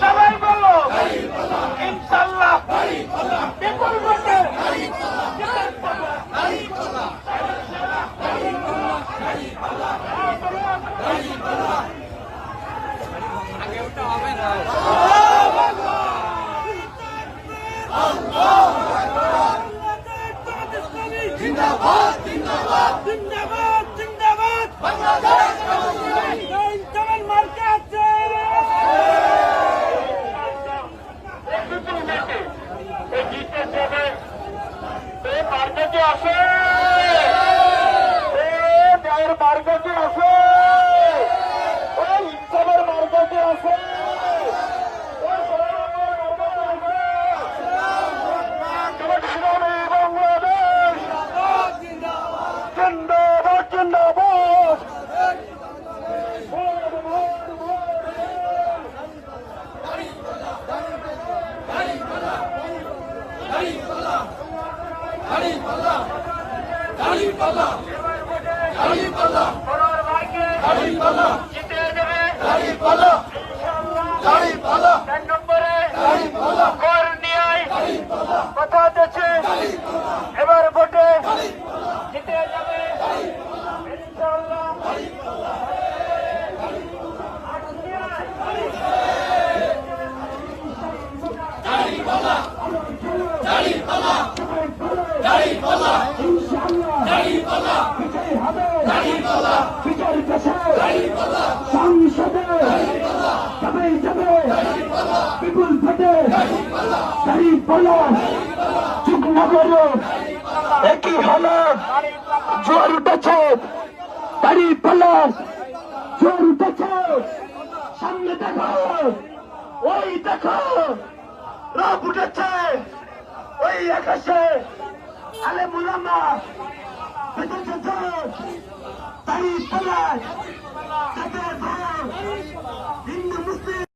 সবাই বলো ইনশাআল্লাহ বিপুল ভোটে জিন্দাবাদ জিন্দাবাদ জিন্দাবাদ জিন্দাবাদ বাংলাদেশ ইনকামের মার্কা আছে এই জিতে যাবে এই মার্কেটে আসে এই গায়ের মার্কেটে আসে ওই ইনকামের মার্কেটে আসে জিন্দাবাদ জিন্দাবাদ জিতে যাবে এক নম্বরে কর নিয়ে কথা দিচ্ছে এবার ভোটে জিতে যাবে ইনশাআল্লাহ সংসদে যাবে বিপুল ভোটে দাঁড়িপাল্লা চুপ না করো একই হালাত জোয়ার উঠেছে দাঁড়িপাল্লা জোয়ার উঠেছে সামনে দেখো ওই দেখো রব উঠেছে ওই আকাশে আলে মুলামা বেঁচেছে দাঁড়িপাল্লা তাদের ভোট